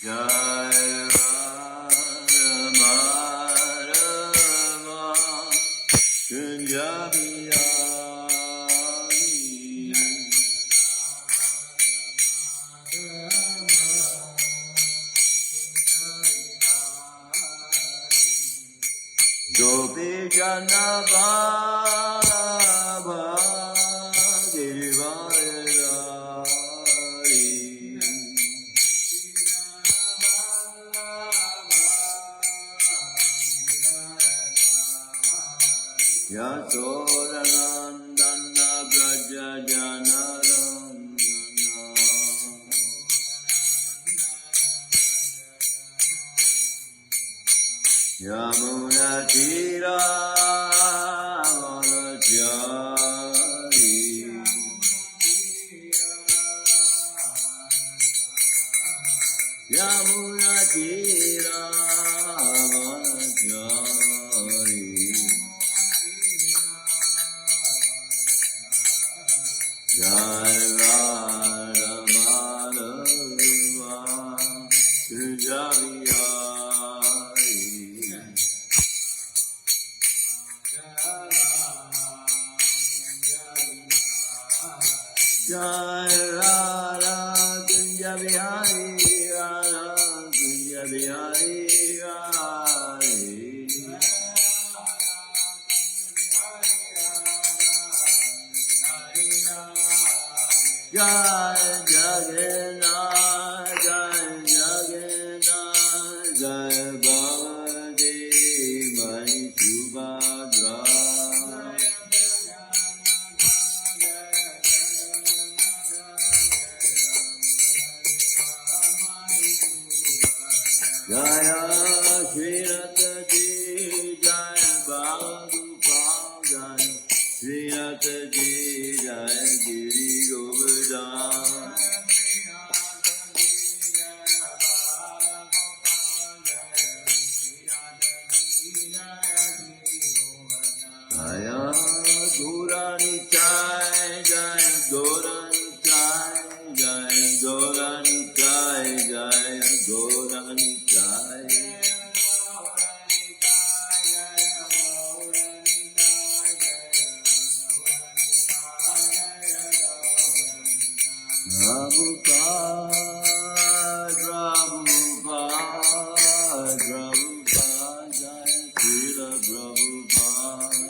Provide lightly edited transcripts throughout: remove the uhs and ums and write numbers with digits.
Jai Rama Rama Kunjabi Gopi Janava Yasodanandana Braja Janarandana Yamuna Tira Vanachari Yamuna Tira Vanachari Jai Radha Madhava Kunjabi Jai Radha Kunjabi Radha Kunjabi Jai Jagannath, Jai Jagannath, Jai Bhavade Mai Subhadra. Jaya Shrimadbhagavatam, Jaya Bhagavatam, Jaya Shrimadbhagavatam, Jaya Giri Govardhan. Jaya Gauranitai, Jaya Gauranitai, Jaya Gauranitai, Jaya Gauranitai. Prabhupada, Prabhupada, Prabhupada, Jaya Srila Prabhupada.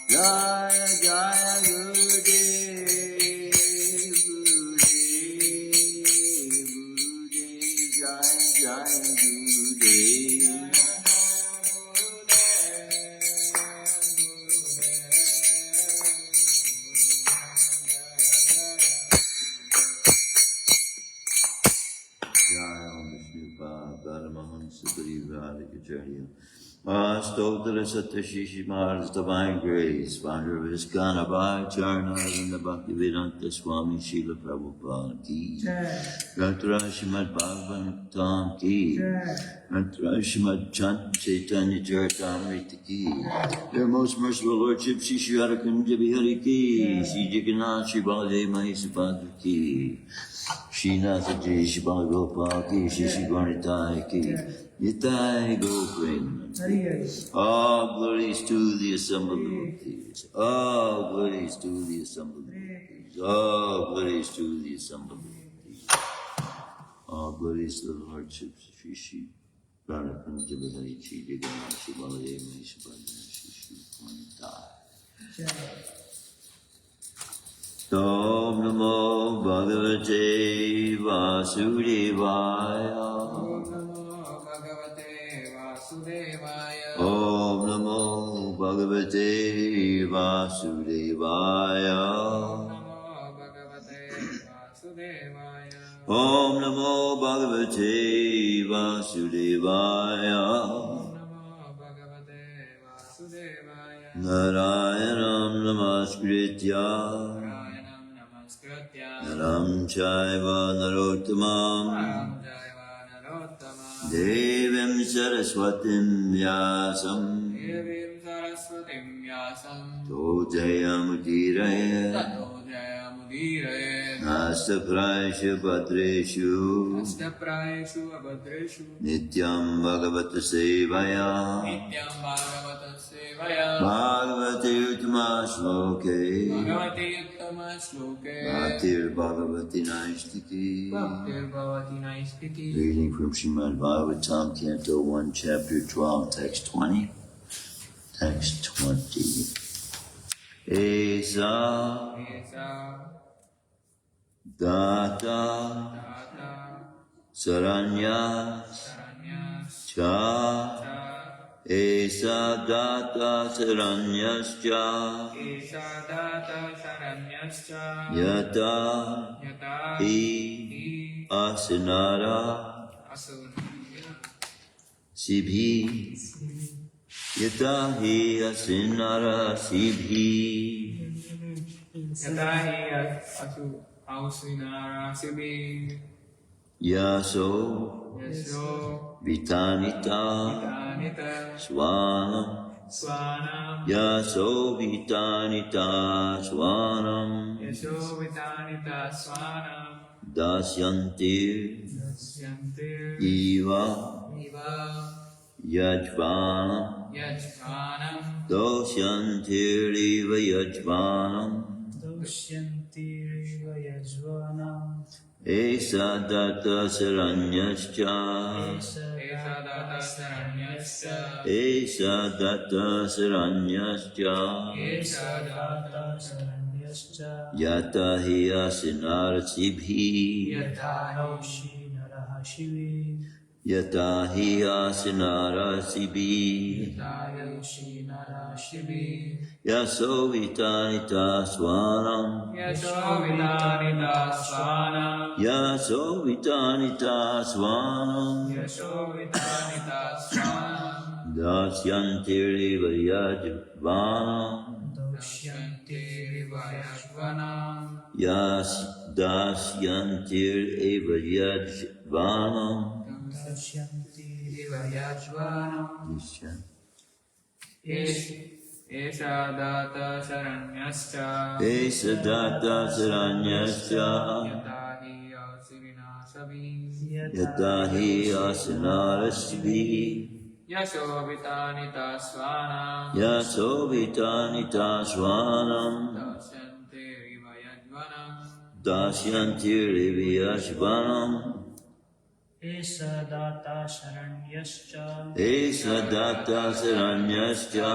Jaya Jaya Gurudev, Gurudev, Gurudev, Jaya Jaya Gurudev. Stotra Satashishi Maharaj Divine Grace, founder of ISKCON Abhay Charnas and the Bhaktivedanta Swami Srila Prabhupada Ki. Dr. Shrimadbhagavatam Ki. Dr. Shrimad Chaitanya Charitamrita Ki. Their most merciful Lordship Shri Shri Radhakunja Bihari Ki. Shri Jagannath Shri Baladev Mahesubhadra Ki. Shri Nathaji Shri Balagopal Ki. Shri Shri Gauritai Ki. Nitai Go Premanand. All glories to the assembled devotees. All glories to the assembled devotees. All glories to the assembled devotees. All glories to the Lordship Shri Shri Radhakunja Bihari Shri Jagannath Shri Baladev Mahesubhadra Shri Shri Gauritai. Om Namo Bhagavate Vasudevaya. Om Namo Bhagavate Vasudevaya. Om Namo Bhagavate Vasudevaya. Narayanam Namaskritya Naram Chaiva Narottamam Devim Saraswatim Vyasam Saraswatim Vyasam To Jayamudiraye Tato Jayamudiraye Nastaprayeshu Bhadreshu Nastaprayeshu Abhadreshu Nityam Bhagavata Sevaya Nityam Bhagavata Sevaya Bhagavati Uttama Shloke Bhagavati Uttama Shloke Bhaktir Bhagavati Naistiti. Bhaktir Bhavati Naistiti. Reading from Shrimadbhagavatam, Canto 1, Chapter 12, Text 20. Text 20. Esa Data Saranyas Cha Esa Data Saranyas Cha Yata Hi Asinara Sibhi Yata Hi Asinara Sibhi Yatahi Asu Ausinara Sibi Yaso Yaso Vitanita Vitanita Swanam Swanam Yaso Vitanita Swanam Yaso Vitanita Swanam Dasyantir Dasyantir Iva Iva Yajvanam Yajvanam Dosyantir Iva Yajvanam Doshyanti Vayajvanam Esa Data Saranyascha Esa Data Saranyasya Esa Data Saranyascha Esa Data Saranyascha Yata Hi Asinara Sibhi Yathayoshi Naraha Shivi Yata Hi Asinara Sibhi Yathayoshi Naraha Shivi Yaso Vitanita Swanam Yaso Vitanita Swanam Yaso Vitanita Swanam Yaso Vitanita Swanam Dasyantir Iva Yajvanam Doshyanti Vayajvanam Dasyantir Eva Yajvanam Doshyanti Vayajvanam Esha Data Saranyascha Esa Data Saranyascha Yatahi Asirina Sabi Yata Hi Asinara Sibhi Yaso Vitanita Swanam Yaso Vitanita Swanam Dasyante Vayajvanam Dasyantir Eva Yajvanam Esa Data Saranyascha Esa Data Saranyascha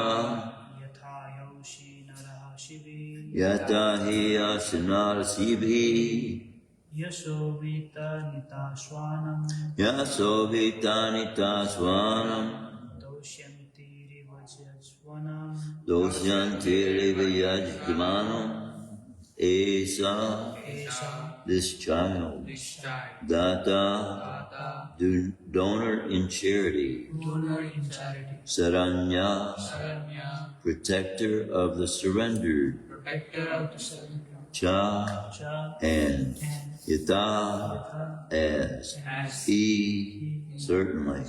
Yathayoshi Naraha Shivi Yata Hi Asinara Sibhi Yaso Vitanita Swanam Yaso Vitanita Swanam Doshyanti Vayajvanam Dosyantir Eva Yajvanam Esa this child This child Data Data donor in charity Donor in charity Saranya Saranya protector of the surrendered Protector of the Surrender Cha Cha and Yata as He certainly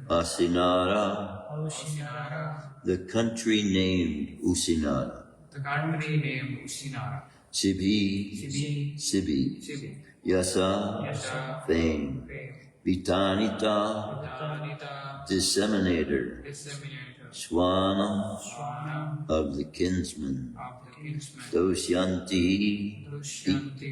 Asinara Aushinara the country named Usinara The country named Usinara Sibhi Sibi Sibi Sibi Yasa Yasha fame Fame Vitanita Vitanita disseminator Disseminator Swanam Swanam of the kinsman of the kinsman Dosyanti Dushyanti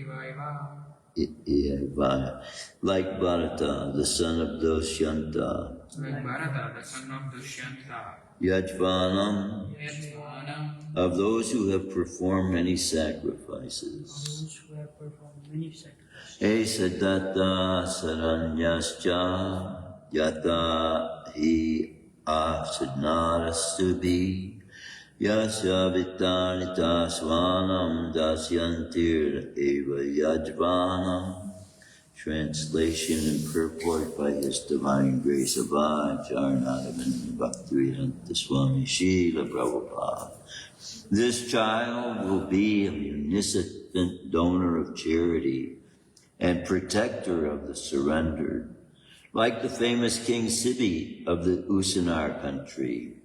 Vaiva like Bharata the son of Dosyanta like Bharata the son of Dushyanta Yajvanam Yajvanam of those who have performed many sacrifices those who have performed many sacrifices. Esa Data Saranyascha Yata Hi Asadnara Stubi Yasya Vitanita Swanam Dasyantir Eva Yajvanam. Translation and purport by His Divine Grace Abad Charnadavan Bhaktivedanta Swami Srila Prabhupada. This child will be a munificent donor of charity and protector of the surrendered, like the famous King Sibi of the Usinar country.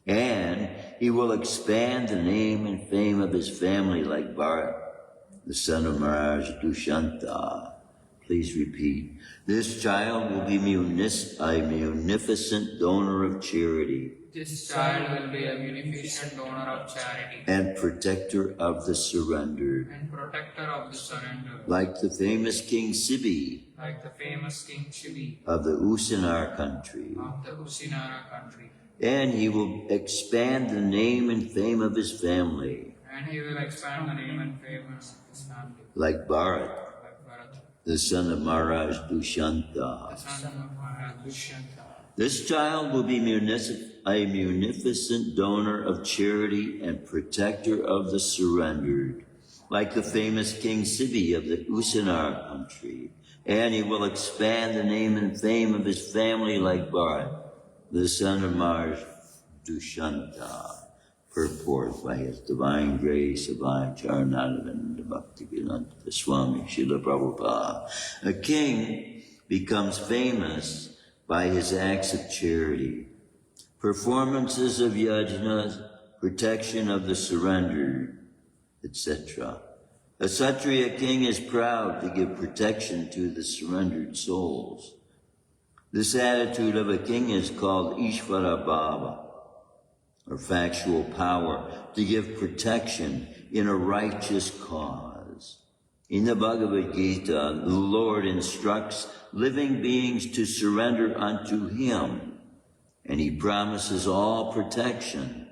And he will expand the name and fame of his family like Bharat, the son of Maharaj Dushyanta. Please repeat. This child will be a munificent donor of charity. This child will be a munificent donor of charity And protector of the surrendered. and protector of the surrendered, Like the famous King Sibi like the famous King Shivi of the Usinar country. of the Usinara country. And he will expand the name and fame of his family. And he will expand the name and fame of his family, Like Bharat, like Bharat, the son of Maharaj Dushyanta. the son of Maharaj Dushyanta. This child will be a munificent donor of charity and protector of the surrendered, like the famous King Sibi of the Usinar country. And he will expand the name and fame of his family like Bharat, the son of Maharaj Dushyanta. Purport by his divine grace, divine Charanaravinda Bhaktivedanta Swami Srila Prabhupada. A king becomes famous by his acts of charity, performances of yajnas, protection of the surrendered, etc. A Kshatriya king is proud to give protection to the surrendered souls. This attitude of a king is called Ishvara Bhava, or factual power, to give protection in a righteous cause. In the Bhagavad Gita, the Lord instructs living beings to surrender unto him, and he promises all protection.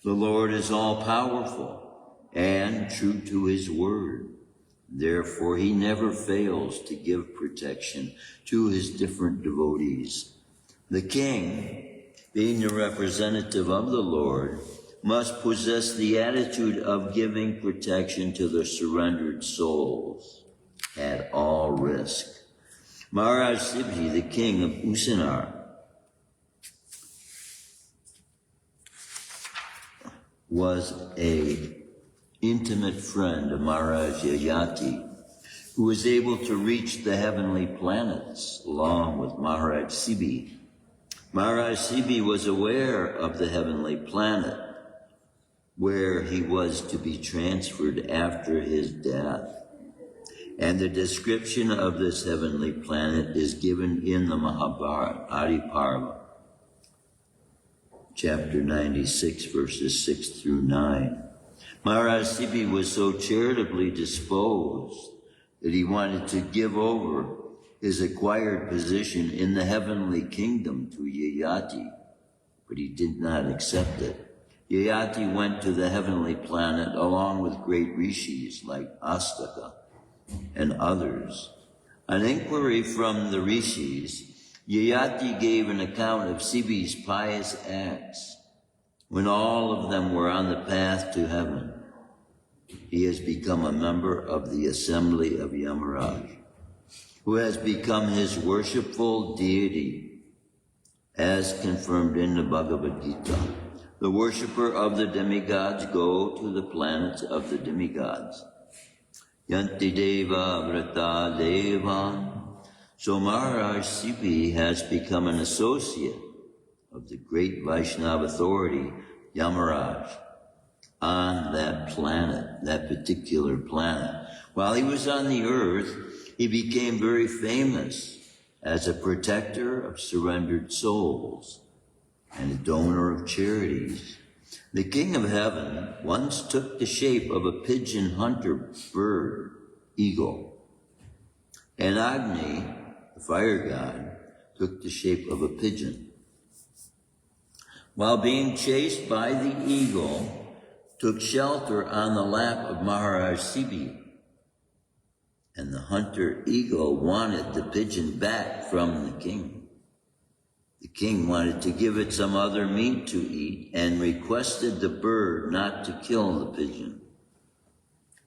The Lord is all-powerful and true to his word. Therefore, he never fails to give protection to his different devotees. The king, being the representative of the Lord, must possess the attitude of giving protection to the surrendered souls at all risk. Maharaj Sibji, the king of Usinar, was an intimate friend of Maharaj Yayati, who was able to reach the heavenly planets along with Maharaj Sibi. Maharaj Sibi was aware of the heavenly planet where he was to be transferred after his death. And the description of this heavenly planet is given in the Mahabharata, Adi Parva, chapter 96, verses 6 through 9. Maharaj Sibi was so charitably disposed that he wanted to give over his acquired position in the heavenly kingdom to Yayati, but he did not accept it. Yayati went to the heavenly planet along with great rishis like Astaka and others. On inquiry from the rishis, Yayati gave an account of Sibi's pious acts. When all of them were on the path to heaven, he has become a member of the assembly of Yamaraj, who has become his worshipful deity, as confirmed in the Bhagavad Gita. The worshipper of the demigods go to the planets of the demigods. Yanti Deva Vrata Devan. So Maharaj Sibi has become an associate of the great Vaishnava authority, Yamaraj, on that planet, that particular planet. While he was on the earth, he became very famous as a protector of surrendered souls and a donor of charities. The king of heaven once took the shape of a pigeon hunter bird, eagle, and Agni, the fire god, took the shape of a pigeon. While being chased by the eagle, took shelter on the lap of Maharaj Sibi, and the hunter eagle wanted the pigeon back from the king. The king wanted to give it some other meat to eat and requested the bird not to kill the pigeon.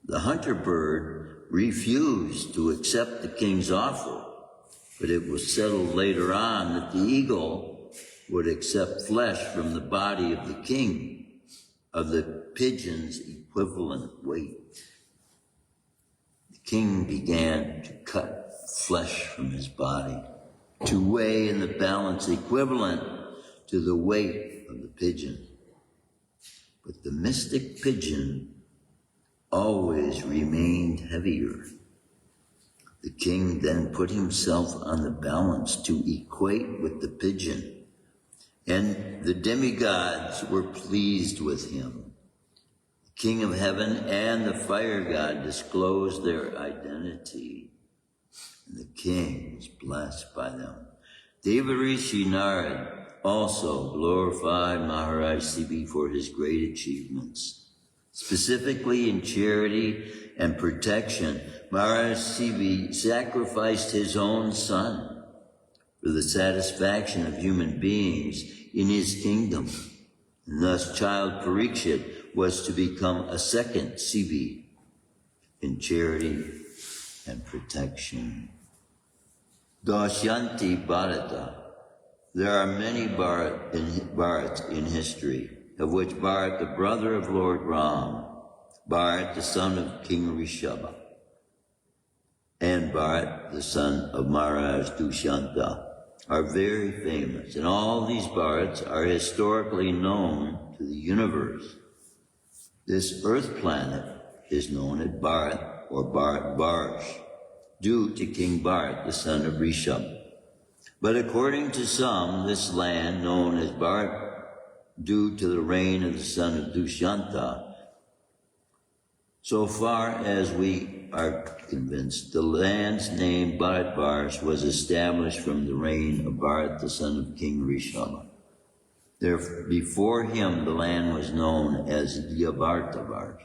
The hunter bird refused to accept the king's offer, but it was settled later on that the eagle would accept flesh from the body of the king of the pigeon's equivalent weight. The king began to cut flesh from his body to weigh in the balance equivalent to the weight of the pigeon. but the mystic pigeon always remained heavier. The king then put himself on the balance to equate with the pigeon, and the demigods were pleased with him. The king of heaven and the fire god disclosed their identity, and the king was blessed by them. Devarishi Narad also glorified Maharaj Sibi for his great achievements. Specifically in charity and protection, Maharaj Sibi sacrificed his own son for the satisfaction of human beings in his kingdom. And thus child Parikshith was to become a second Sibi in charity and protection. Dashyanti Bharata. There are many Bharats in history, of which Bharat, the brother of Lord Ram, Bharat, the son of King Rishabha, and Bharat, the son of Maharaj Dushyanta, are very famous. And all these Bharats are historically known to the universe. This earth planet is known as Bharat or Bharat Varsh, due to King Bharat, the son of Rishabha. But according to some, this land, known as Bharat, due to the reign of the son of Dushyanta, so far as we are convinced, the land's name Bharatvarsh was established from the reign of Bharat, the son of King Rishabha. Before him, the land was known as Yavartavarsh.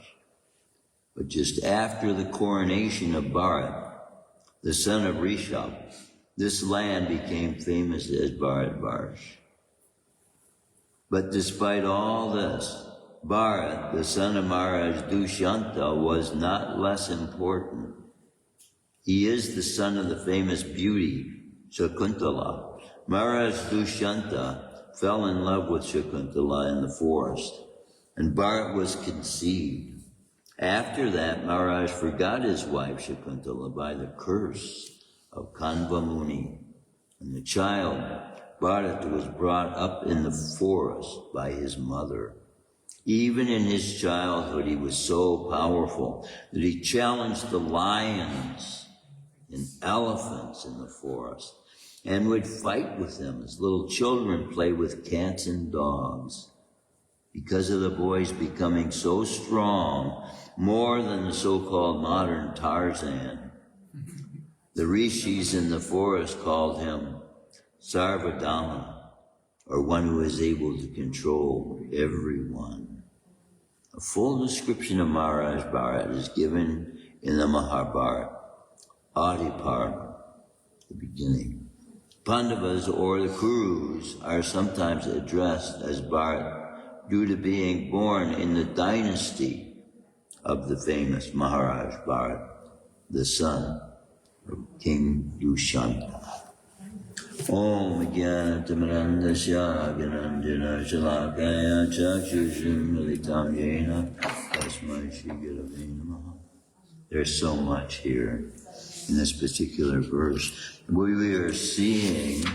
But just after the coronation of Bharat, the son of Rishabha, this land became famous as Bharatvarsh. But despite all this, Bharat, the son of Maharaj Dushyanta, was not less important. He is the son of the famous beauty, Shakuntala. Maharaj Dushyanta fell in love with Shakuntala in the forest, and Bharat was conceived. After that, Maharaj forgot his wife Shakuntala by the curse of Kanva Muni, and the child, Bharat, was brought up in the forest by his mother. Even in his childhood, he was so powerful that he challenged the lions and elephants in the forest and would fight with them as little children play with cats and dogs. Because of the boys becoming so strong, more than the so-called modern Tarzan, the rishis in the forest called him Sarvadama, or one who is able to control everyone. A full description of Maharaj Bharat is given in the Mahabharata, Adiparva, the beginning. Pandavas, or the Kurus, are sometimes addressed as Bharat due to being born in the dynasty of the famous Maharaj Bharat, the son of King Dushyanta. Om Jnanatamrandasya Gyananjana Shalakaya Chakshushim Militam Yena Tasmai Shri Gurave Namaha. There's so much here in this particular verse. We are seeing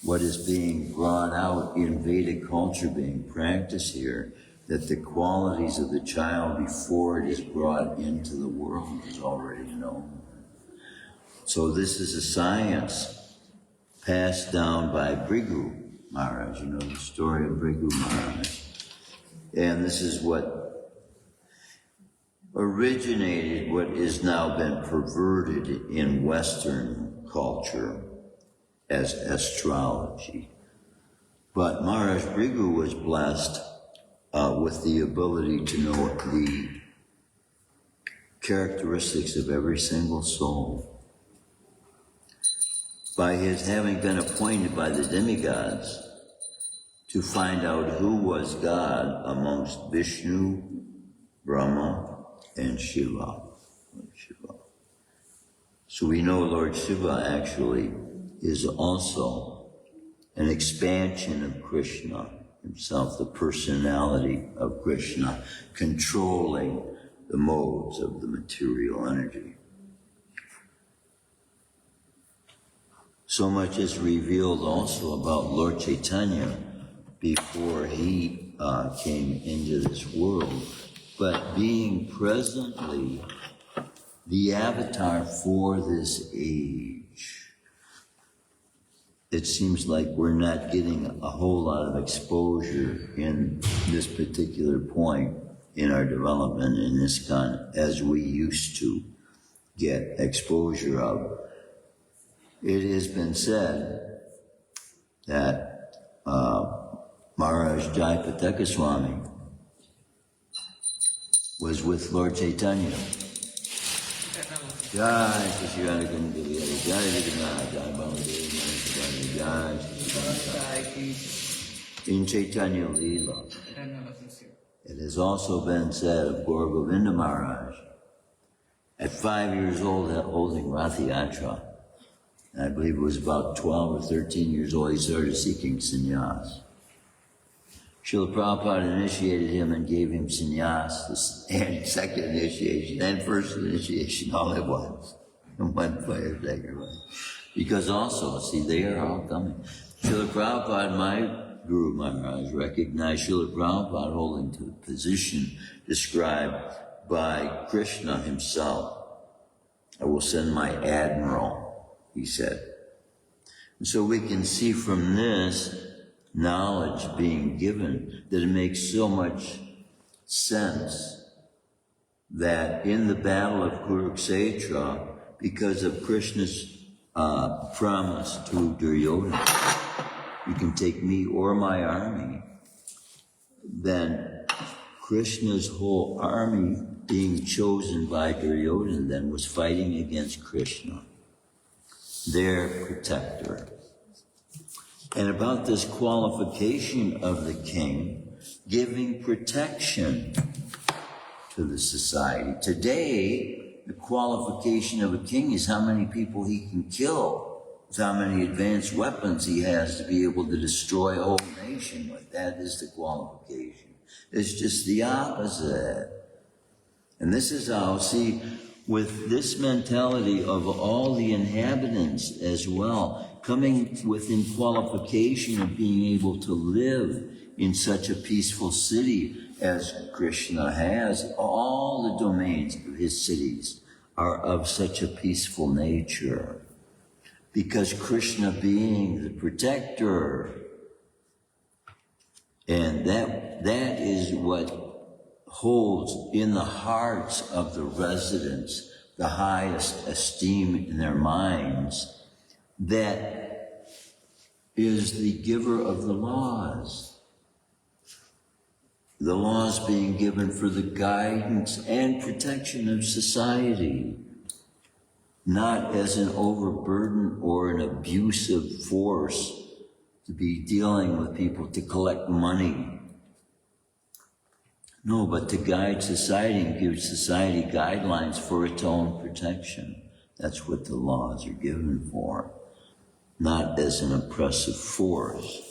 what is being brought out in Vedic culture being practiced here, that the qualities of the child before it is brought into the world is already known. So this is a science passed down by Bhrigu Maharaj. You know the story of Bhrigu Maharaj. And this is what originated what is now been perverted in Western culture as astrology. But Maharaj Bhrigu was blessed with the ability to know the characteristics of every single soul. By his having been appointed by the demigods to find out who was God amongst Vishnu, Brahma, and Shiva. So we know Lord Shiva actually is also an expansion of Krishna himself, the personality of Krishna, controlling the modes of the material energy. So much is revealed also about Lord Chaitanya before he came into this world, but being presently the avatar for this age. It seems like we're not getting a whole lot of exposure in this particular point in our development in ISKCON as we used to get exposure of. It has been said that Maharaj Jayapataka Swami was with Lord Chaitanya. Jai Shri Radha Gandhi Jai Vidana Jai Baladev Jai Shri in Chaitanya Leela. It has also been said of Gaur Govinda Maharaj, at 5 years old, holding Rath Yatra, I believe it was about 12 or 13 years old, he started seeking sannyas. Srila Prabhupada initiated him and gave him sannyas, and second initiation, and first initiation all at once. And one fire second way. Because also, see, they are all coming. Srila Prabhupada, my Guru Maharaj, recognized Srila Prabhupada holding to the position described by Krishna himself. I will send my admiral, he said. And so we can see from this knowledge being given that it makes so much sense that in the battle of Kurukshetra, because of Krishna's promise to Duryodhana, you can take me or my army, then Krishna's whole army being chosen by Duryodhana then was fighting against Krishna, their protector. And about this qualification of the king giving protection to the society. Today, the qualification of a king is how many people he can kill, it's how many advanced weapons he has to be able to destroy a whole nation with. That is the qualification. It's just the opposite. And this is how, see, with this mentality of all the inhabitants as well, coming within qualification of being able to live in such a peaceful city as Krishna has, all the domains of his cities are of such a peaceful nature. Because Krishna being the protector, and that is what holds in the hearts of the residents the highest esteem in their minds, that is the giver of the laws. The laws being given for the guidance and protection of society, not as an overburden or an abusive force to be dealing with people to collect money. No, but to guide society and give society guidelines for its own protection. That's what the laws are given for, not as an oppressive force.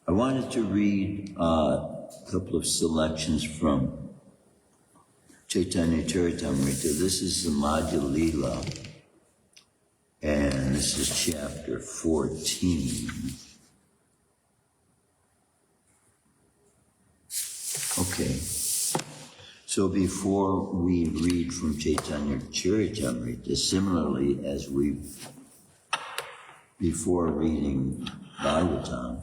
I wanted to read a couple of selections from Chaitanya Charitamrita. This is the Madhya Leela, and this is chapter 14. Okay, so before we read from Chaitanya Charitamrita, similarly as before reading Bhagavatam,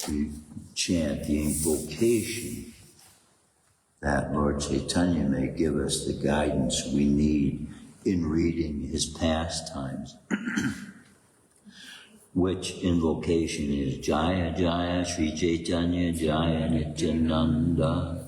we chant the invocation that Lord Chaitanya may give us the guidance we need in reading his pastimes. Which invocation is Jaya Jaya Sri Chaitanya Jaya Nityananda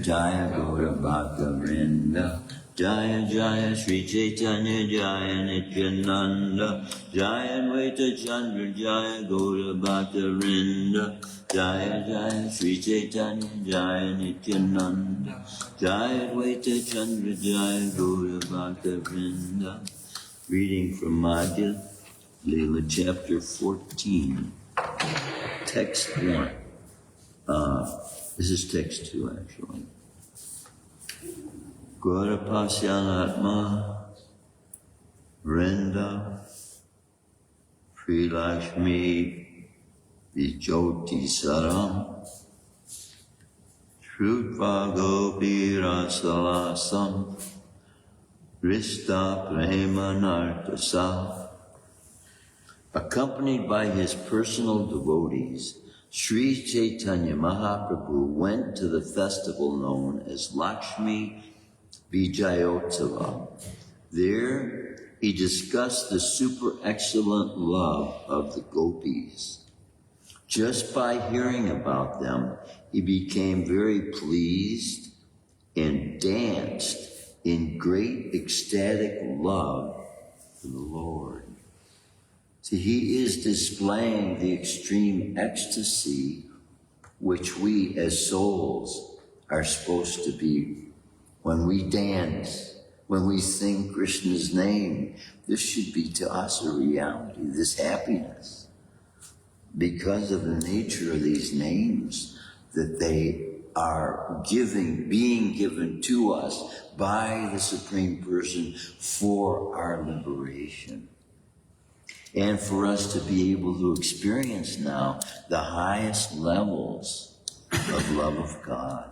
Jaya Gaura Bhakta Vrinda Jaya Jaya Sri Chaitanya Jaya Nityananda Jaya Advaita Chandra Jaya Gaura Bhakta Vrinda Jaya Jaya Sri Chaitanya Jaya Nityananda Jaya Advaita Chandra Jaya Gaura Bhakta Vrinda. Reading from Madhya Leela, chapter 14, text 1. This is text 2, actually. Gaurapasyanatma Vrinda Sri Lakshmi Vijoti Saram Shrutva Gopi Rasalasam Rista Prema Nartasa. Accompanied by his personal devotees, Sri Chaitanya Mahaprabhu went to the festival known as Lakshmi Vijayotsava. There, he discussed the super excellent love of the gopis. Just by hearing about them, he became very pleased and danced in great ecstatic love for the Lord. See, he is displaying the extreme ecstasy which we as souls are supposed to be when we dance, when we sing Krishna's name. This should be to us a reality, this happiness, because of the nature of these names, that they are being given to us by the Supreme Person for our liberation. And for us to be able to experience now the highest levels of love of God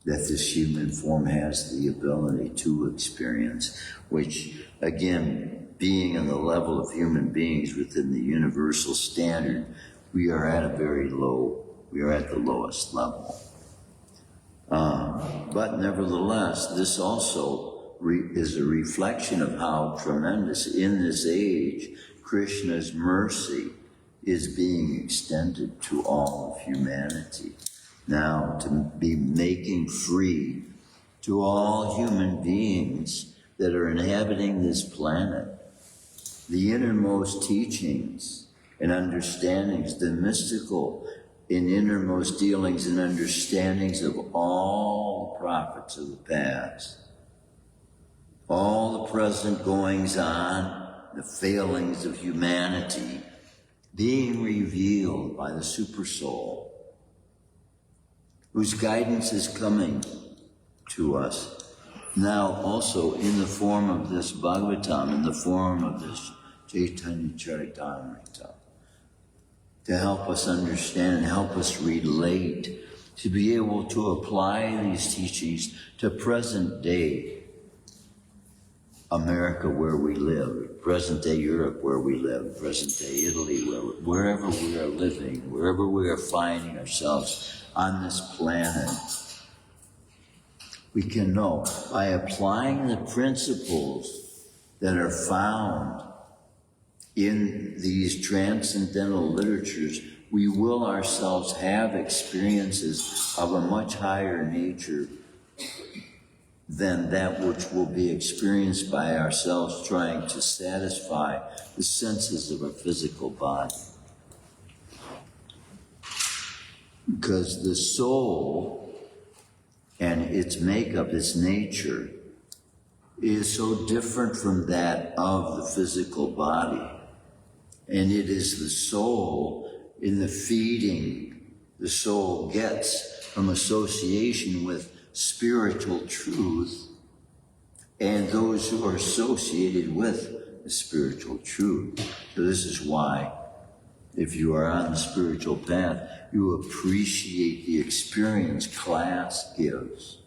that this human form has the ability to experience, which, again, being on the level of human beings within the universal standard, we are at the lowest level. But nevertheless, this also is a reflection of how tremendous in this age Krishna's mercy is being extended to all of humanity. Now, to be making free to all human beings that are inhabiting this planet the innermost teachings and understandings, the mystical and innermost dealings and understandings of all the prophets of the past, all the present goings on, the failings of humanity being revealed by the Super Soul, whose guidance is coming to us now also in the form of this Bhagavatam, in the form of this Chaitanya Charitamrita, to help us understand and help us relate, to be able to apply these teachings to present day America where we live, present day Europe where we live, present day Italy, wherever we are living, wherever we are finding ourselves on this planet. We can know by applying the principles that are found in these transcendental literatures, we will ourselves have experiences of a much higher nature than that which will be experienced by ourselves trying to satisfy the senses of a physical body. Because the soul and its makeup, its nature, is so different from that of the physical body. And it is the soul in the feeding the soul gets from association with spiritual truth and those who are associated with the spiritual truth. So this is why, if you are on the spiritual path, you appreciate the experience class gives,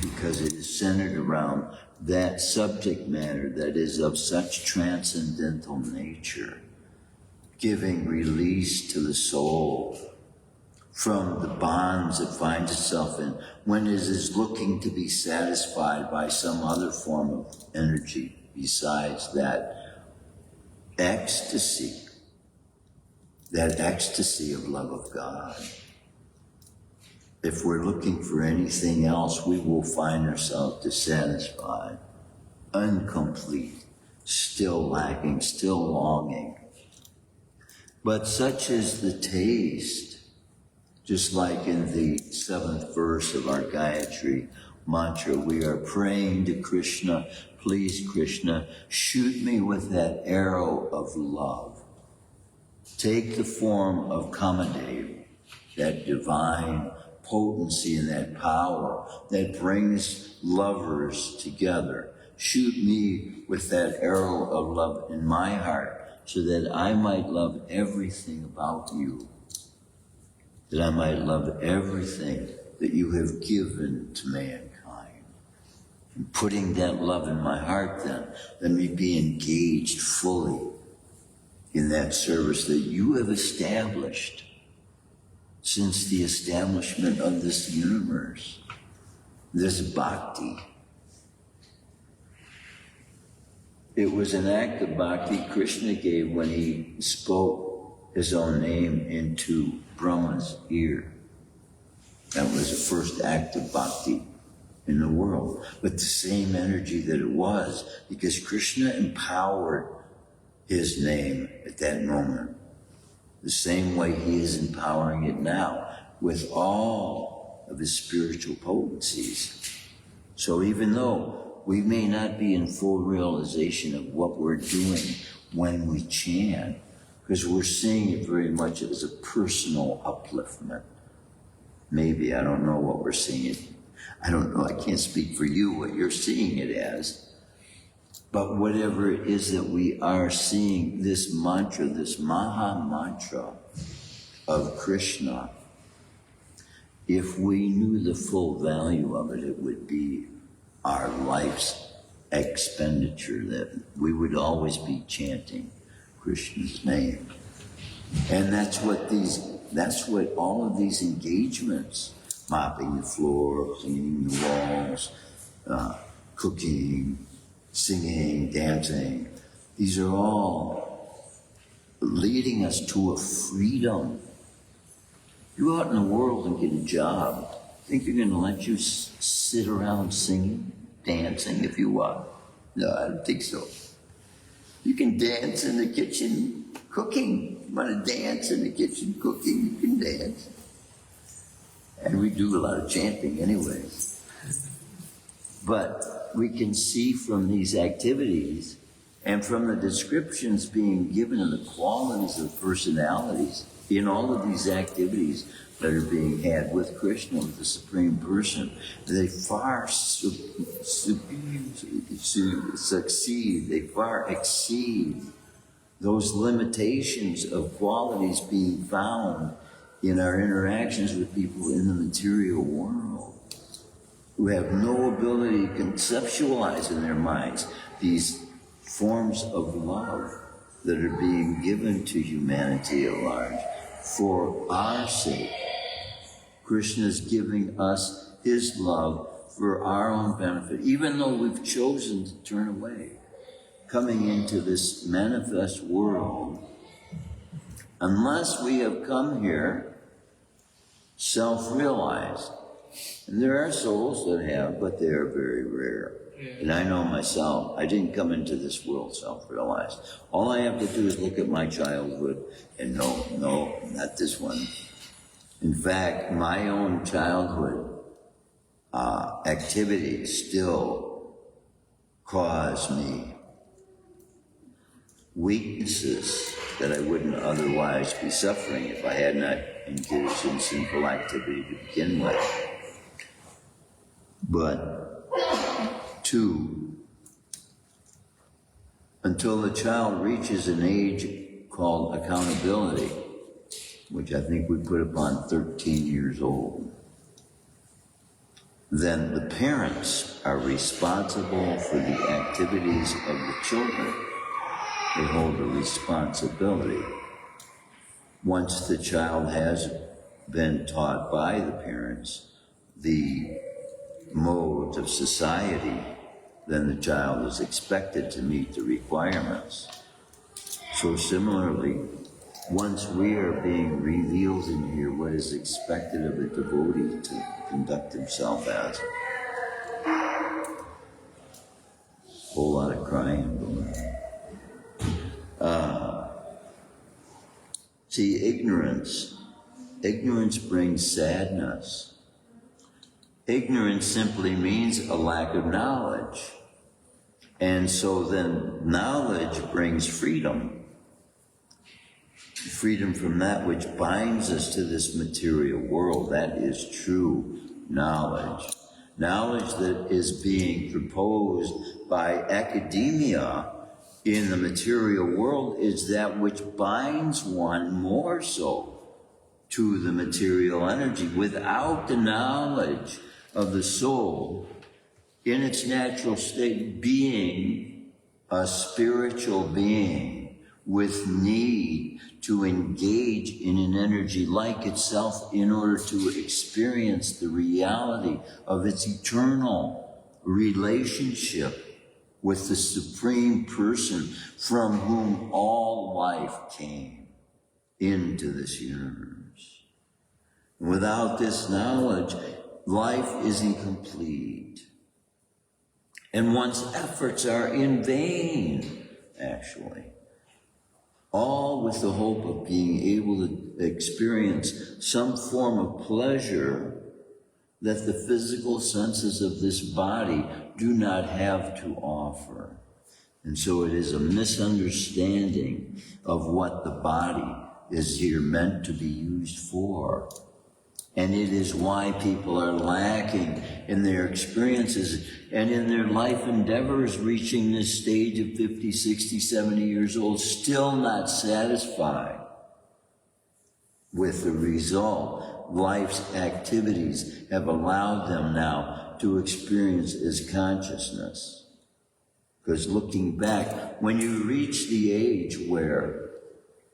because it is centered around that subject matter that is of such transcendental nature, giving release to the soul from the bonds it finds itself in when it is looking to be satisfied by some other form of energy besides that ecstasy of love of God. If we're looking for anything else, we will find ourselves dissatisfied, incomplete, still lacking, still longing. But such is the taste. Just like in the 7th verse of our Gayatri mantra, we are praying to Krishna, please Krishna, shoot me with that arrow of love. Take the form of Kamadev, that divine potency and that power that brings lovers together. Shoot me with that arrow of love in my heart. so that I might love everything about you, that I might love everything that you have given to mankind. And putting that love in my heart then, let me be engaged fully in that service that you have established since the establishment of this universe, this bhakti. It was an act of bhakti Krishna gave when he spoke his own name into Brahma's ear. That was the first act of bhakti in the world. But the same energy that it was, because Krishna empowered his name at that moment, the same way he is empowering it now with all of his spiritual potencies. So even though we may not be in full realization of what we're doing when we chant, because we're seeing it very much as a personal upliftment. Maybe, I don't know what we're seeing it. I don't know, I can't speak for you what you're seeing it as. But whatever it is that we are seeing, this mantra, this Maha Mantra of Krishna, if we knew the full value of it, it would be our life's expenditure, that we would always be chanting Krishna's name. And that's what all of these engagements, mopping the floor, cleaning the walls, cooking, singing, dancing, these are all leading us to a freedom. You go out in the world and get a job. Think you're going to let you sit around singing, dancing if you want? No, I don't think so. You can dance in the kitchen cooking. You want to dance in the kitchen cooking, you can dance. And we do a lot of chanting anyway. But we can see from these activities and from the descriptions being given of the qualities of personalities in all of these activities that are being had with Krishna, with the Supreme Person, they far succeed, they far exceed those limitations of qualities being found in our interactions with people in the material world, who have no ability to conceptualize in their minds these forms of love that are being given to humanity at large for our sake. Krishna is giving us his love for our own benefit, even though we've chosen to turn away. Coming into this manifest world, unless we have come here self-realized. And there are souls that have, but they are very rare. And I know myself, I didn't come into this world self-realized. All I have to do is look at my childhood and no, not this one. In fact, my own childhood activities still cause me weaknesses that I wouldn't otherwise be suffering if I had not engaged in sinful activity to begin with. But, 2, until the child reaches an age called accountability, which I think we put upon 13 years old, then the parents are responsible for the activities of the children. They hold a responsibility. Once the child has been taught by the parents the modes of society, then the child is expected to meet the requirements. So similarly, once we are being revealed in here what is expected of a devotee to conduct himself as, whole lot of crying going on. See, ignorance brings sadness. Ignorance simply means a lack of knowledge. And so then knowledge brings freedom. Freedom from that which binds us to this material world. That is true knowledge. Knowledge that is being proposed by academia in the material world is that which binds one more so to the material energy. Without the knowledge of the soul in its natural state being a spiritual being with need to engage in an energy like itself in order to experience the reality of its eternal relationship with the Supreme Person from whom all life came into this universe. Without this knowledge, life is incomplete. And one's efforts are in vain, actually. All with the hope of being able to experience some form of pleasure that the physical senses of this body do not have to offer. And so it is a misunderstanding of what the body is here meant to be used for. And it is why people are lacking in their experiences and in their life endeavors, reaching this stage of 50, 60, 70 years old, still not satisfied with the result life's activities have allowed them now to experience as consciousness. Because looking back, when you reach the age where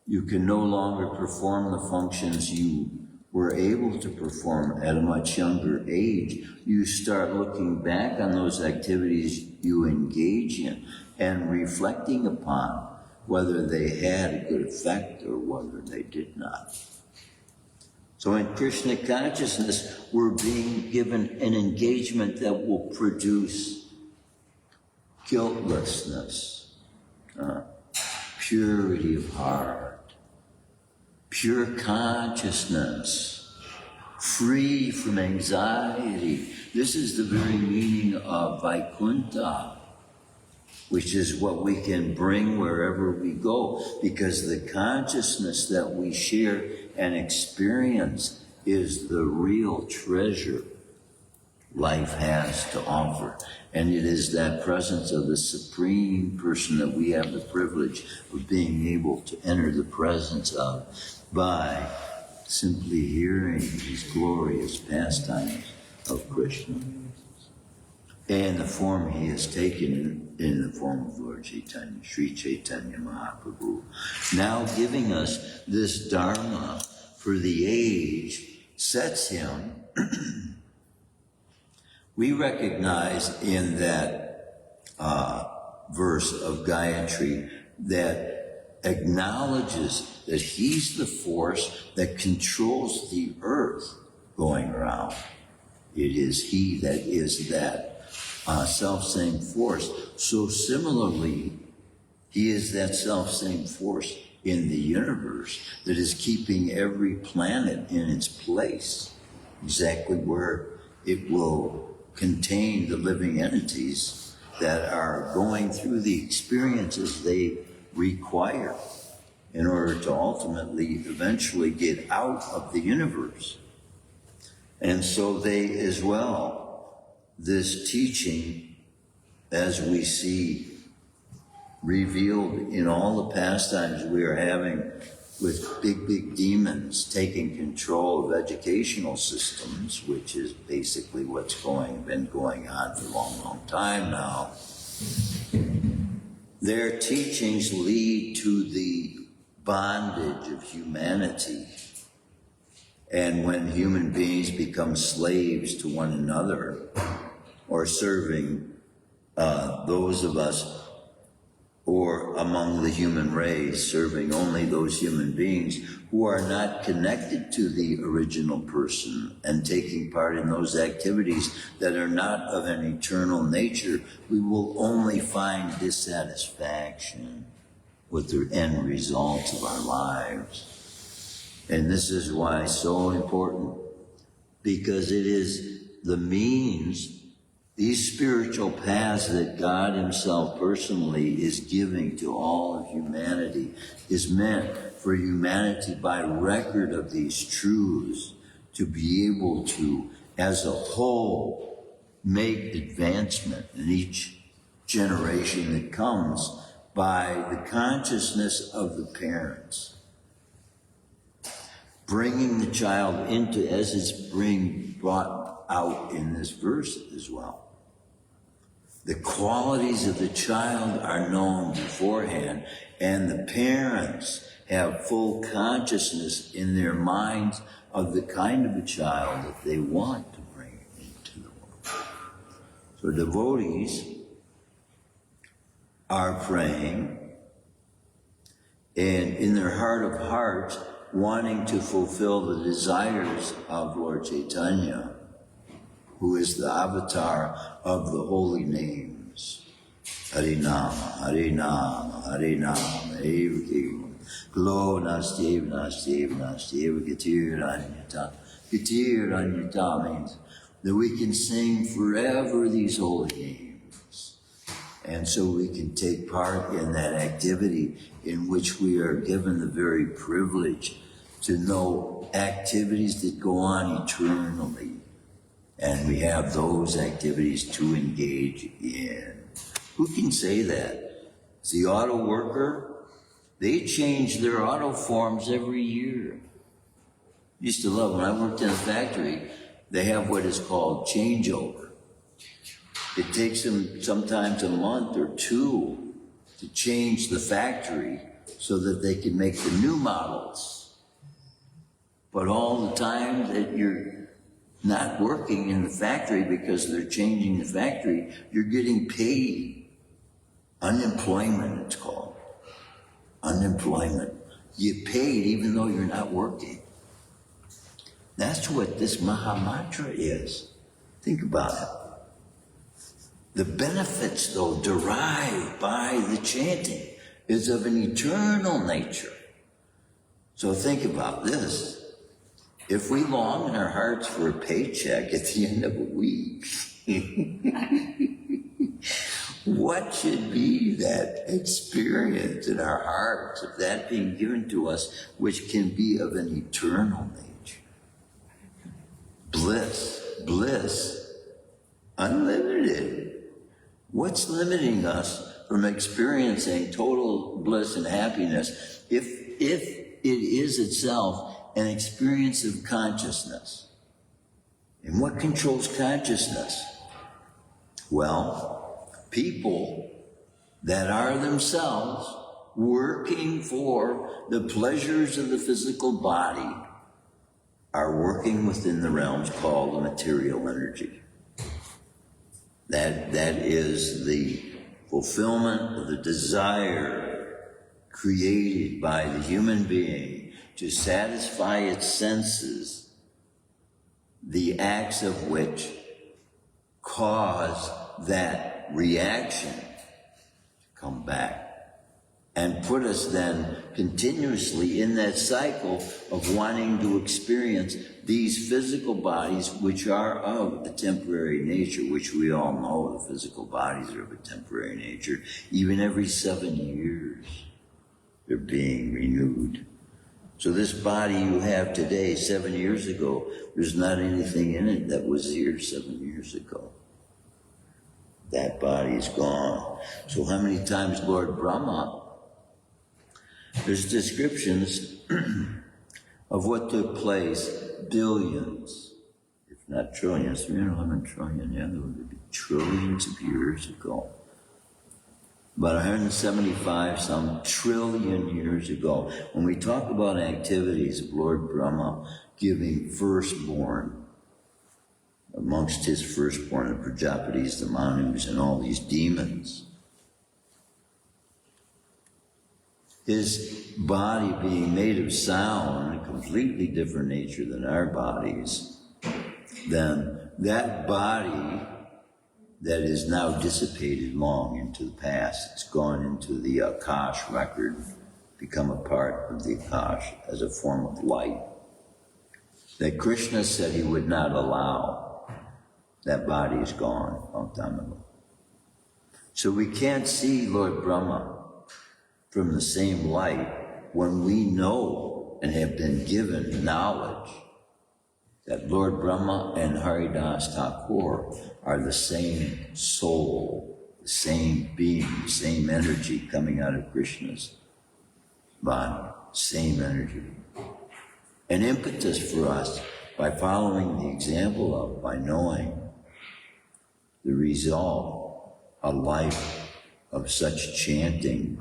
you can no longer perform the functions you were able to perform at a much younger age, you start looking back on those activities you engage in and reflecting upon whether they had a good effect or whether they did not. So in Krishna consciousness, we're being given an engagement that will produce guiltlessness, purity of heart, pure consciousness, free from anxiety. This is the very meaning of Vaikuntha, which is what we can bring wherever we go, because the consciousness that we share and experience is the real treasure life has to offer. And it is that presence of the Supreme Person that we have the privilege of being able to enter the presence of by simply hearing these glorious pastimes of Krishna and the form he has taken in the form of Lord Chaitanya, Sri Chaitanya Mahaprabhu, now giving us this Dharma for the age, sets him. We recognize in that verse of Gayatri that acknowledges that he's the force that controls the earth going around. It is he that is that self-same force. So similarly, he is that self-same force in the universe that is keeping every planet in its place, exactly where it will contain the living entities that are going through the experiences they require in order to ultimately, eventually get out of the universe. And so they as well, this teaching, as we see revealed in all the pastimes we are having with big demons taking control of educational systems, which is basically what's been going on for a long time now. Their teachings lead to the bondage of humanity. And when human beings become slaves to one another, or serving those of us, or among the human race, serving only those human beings who are not connected to the original person and taking part in those activities that are not of an eternal nature, we will only find dissatisfaction with the end results of our lives. And this is why it's so important, because it is the means, these spiritual paths that God himself personally is giving to all of humanity is meant for humanity by record of these truths to be able to, as a whole, make advancement in each generation that comes by the consciousness of the parents, bringing the child into, as it's being brought out in this verse as well. The qualities of the child are known beforehand, and the parents have full consciousness in their minds of the kind of a child that they want to bring into the world. So devotees are praying, and in their heart of hearts, wanting to fulfill the desires of Lord Chaitanya, who is the avatar of the holy names. Harinama, Harinama, Harinama, Eva Glo Nastev, Nastev, Nastev, Gatir Anyata. Gatir Anyata means that we can sing forever these holy names. And so we can take part in that activity in which we are given the very privilege to know activities that go on eternally. And we have those activities to engage in. Who can say that? The auto worker, they change their auto forms every year. Used to love, when I worked in a factory, they have what is called changeover. It takes them sometimes a month or two to change the factory so that they can make the new models. But all the time that you're not working in the factory because they're changing the factory, you're getting paid. Unemployment, it's called. Unemployment. You get paid even though you're not working. That's what this Maha Mantra is. Think about it. The benefits, though, derived by the chanting is of an eternal nature. So think about this. If we long in our hearts for a paycheck at the end of a week, what should be that experience in our hearts of that being given to us, which can be of an eternal nature? Bliss, unlimited. What's limiting us from experiencing total bliss and happiness if it is itself an experience of consciousness? And what controls consciousness? Well, people that are themselves working for the pleasures of the physical body are working within the realms called the material energy. That is the fulfillment of the desire created by the human being to satisfy its senses, the acts of which cause that reaction to come back and put us then continuously in that cycle of wanting to experience these physical bodies, which are of a temporary nature, which we all know the physical bodies are of a temporary nature. Even every 7 years, they're being renewed. So this body you have today, 7 years ago, there's not anything in it that was here 7 years ago. That body's gone. So how many times Lord Brahma, there's descriptions of what took place billions, if not trillions, 311 trillion, yeah, there would be trillions of years ago. About 175 some trillion years ago, when we talk about activities of Lord Brahma giving firstborn amongst his firstborn, the Prajapatis, the Manus, and all these demons, his body being made of sound, a completely different nature than our bodies, then that body that is now dissipated long into the past, it's gone into the Akash record, become a part of the Akash as a form of light, that Krishna said he would not allow. That body is gone a long time ago. So we can't see Lord Brahma from the same light when we know and have been given knowledge that Lord Brahma and Haridas Thakur are the same soul the same being, the same energy coming out of Krishna's body, same energy. An impetus for us by following the example of, by knowing the resolve a life of such chanting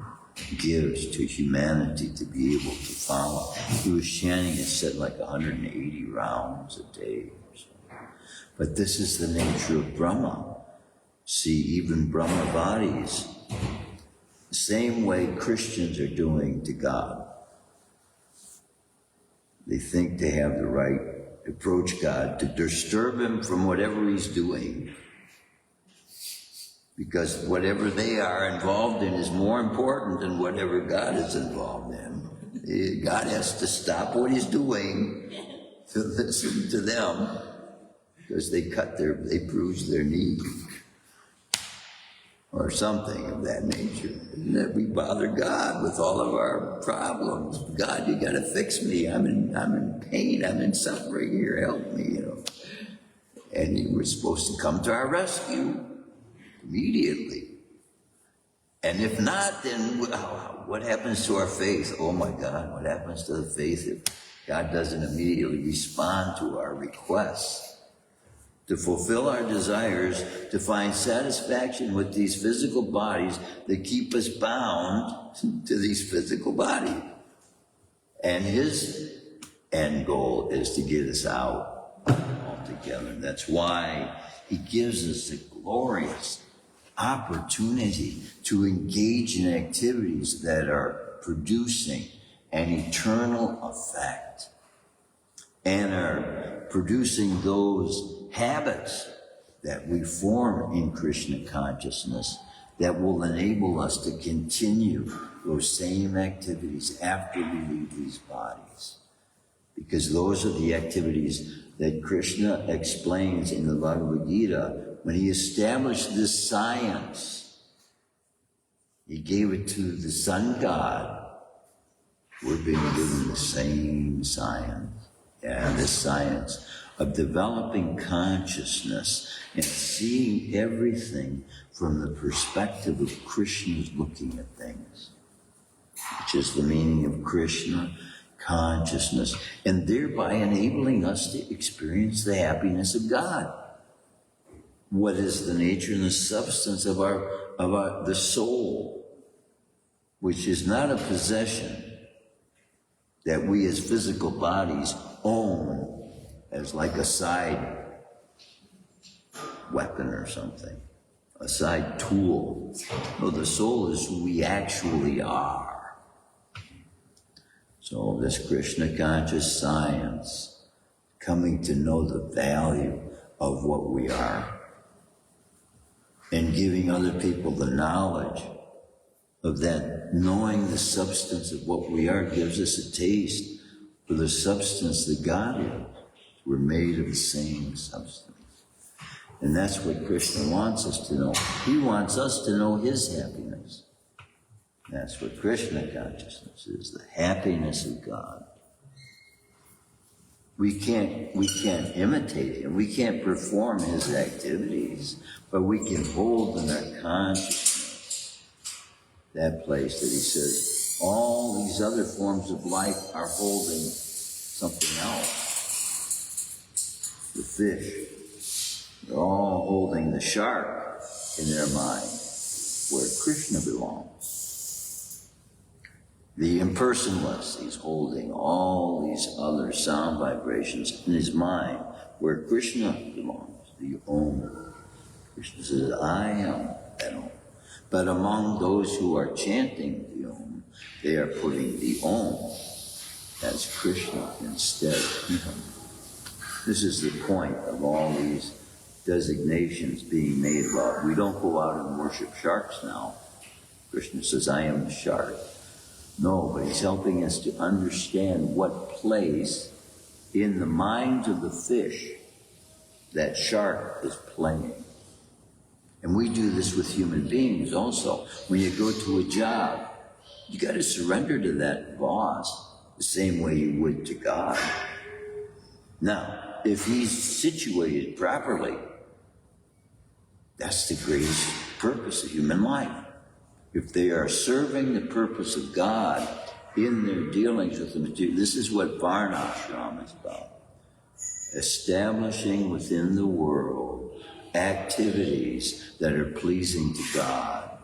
gives to humanity to be able to follow. He was chanting, it said, like 180 rounds a day or so. But this is the nature of Brahma. See, even Brahma bodies, the same way Christians are doing to God. They think they have the right to approach God, to disturb him from whatever he's doing. Because whatever they are involved in is more important than whatever God is involved in. God has to stop what he's doing to listen to them, because they bruise their knee. Or something of that nature. And that we bother God with all of our problems. God, you gotta fix me. I'm in pain, I'm in suffering here, help me, you know. And you were supposed to come to our rescue immediately. And if not, then what happens to our faith? Oh my God, what happens to the faith if God doesn't immediately respond to our requests? To fulfill our desires, to find satisfaction with these physical bodies that keep us bound to these physical bodies. And his end goal is to get us out altogether. That's why he gives us the glorious opportunity to engage in activities that are producing an eternal effect and are producing those habits that we form in Krishna consciousness that will enable us to continue those same activities after we leave these bodies. Because those are the activities that Krishna explains in the Bhagavad Gita when he established this science. He gave it to the sun god. We're being given the same science. Yeah, this science of developing consciousness and seeing everything from the perspective of Krishna's looking at things, which is the meaning of Krishna consciousness, and thereby enabling us to experience the happiness of God. What is the nature and the substance of the soul, which is not a possession that we as physical bodies own as like a side weapon or something, a side tool. No, the soul is who we actually are. So this Krishna conscious science, coming to know the value of what we are and giving other people the knowledge of that, knowing the substance of what we are, gives us a taste for the substance that God is. We're made of the same substance. And that's what Krishna wants us to know. He wants us to know his happiness. That's what Krishna consciousness is, the happiness of God. We can't imitate him. We can't perform his activities, but we can hold in our consciousness that place that he says, all these other forms of life are holding something else. The fish, they're all holding the shark in their mind, where Krishna belongs. The impersonalist, he's holding all these other sound vibrations in his mind, where Krishna belongs, the owner. Krishna says, I am that owner. But among those who are chanting the Om, they are putting the Om as Krishna instead of him. This is the point of all these designations being made about. We don't go out and worship sharks now. Krishna says, I am the shark. No, but he's helping us to understand what place in the minds of the fish that shark is playing. And we do this with human beings also. When you go to a job, you got to surrender to that boss the same way you would to God. Now, if he's situated properly, that's the greatest purpose of human life. If they are serving the purpose of God in their dealings with the material, this is what Varnashram is about. Establishing within the world activities that are pleasing to God,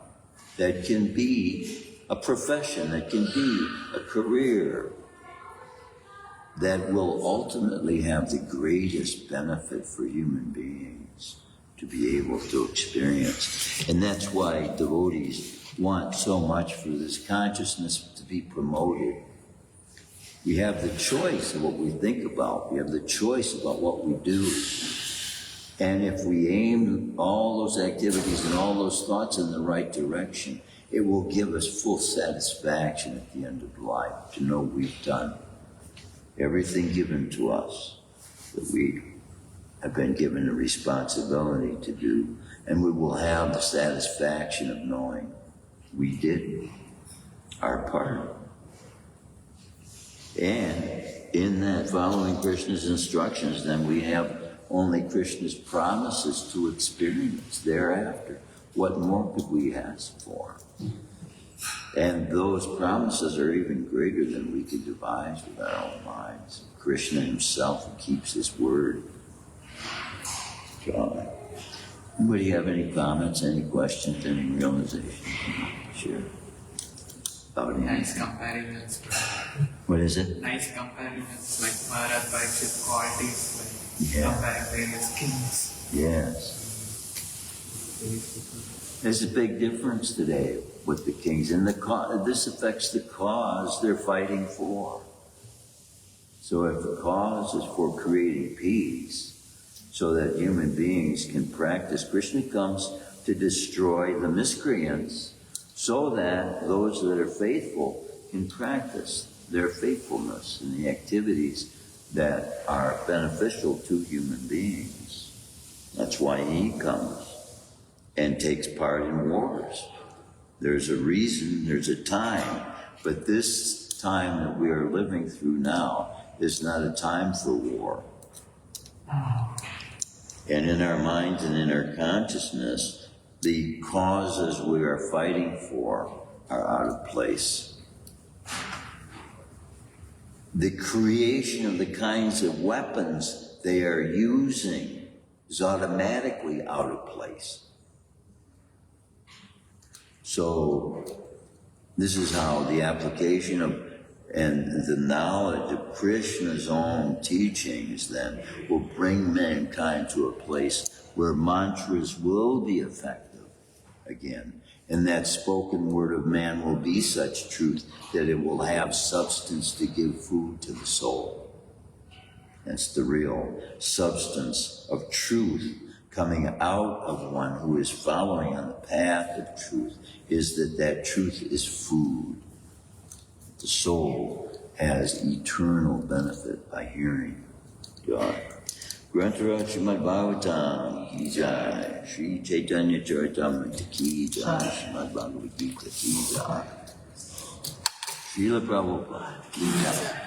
that can be a profession, that can be a career, that will ultimately have the greatest benefit for human beings to be able to experience. And that's why devotees want so much for this consciousness to be promoted. We have the choice of what we think about. We have the choice about what we do. And if we aim all those activities and all those thoughts in the right direction, it will give us full satisfaction at the end of life to know we've done everything given to us, that we have been given a responsibility to do, and we will have the satisfaction of knowing we did our part. And in that, following Krishna's instructions, then we have only Krishna's promises to experience thereafter. What more could we ask for? And those promises are even greater than we could devise with our own minds. Krishna himself who keeps his word. God. Anybody have any comments, any questions, any realizations? Sure. Nice comparisons. What is it? Nice comparisons, like Maharaj Parikshith qualities, like Yeah. comparing various kings. Yes. There's a big difference today with the kings, and this affects the cause they're fighting for. So if the cause is for creating peace, so that human beings can practice, Krishna comes to destroy the miscreants, so that those that are faithful can practice their faithfulness in the activities that are beneficial to human beings. That's why he comes and takes part in wars. There's a reason, there's a time, but this time that we are living through now is not a time for war. And in our minds and in our consciousness, the causes we are fighting for are out of place. The creation of the kinds of weapons they are using is automatically out of place. So this is how the application of and the knowledge of Krishna's own teachings then will bring mankind to a place where mantras will be effective again. And that spoken word of man will be such truth that it will have substance to give food to the soul. That's the real substance of truth coming out of one who is following on the path of truth, is that truth is food. The soul has eternal benefit by hearing God. Grantara Shrimadbhagavatam ki jai, Shri Chaitanya Charitamrita ki jai, Shrimadbhagavad Gita ki jai, Srila Prabhupada ki jai.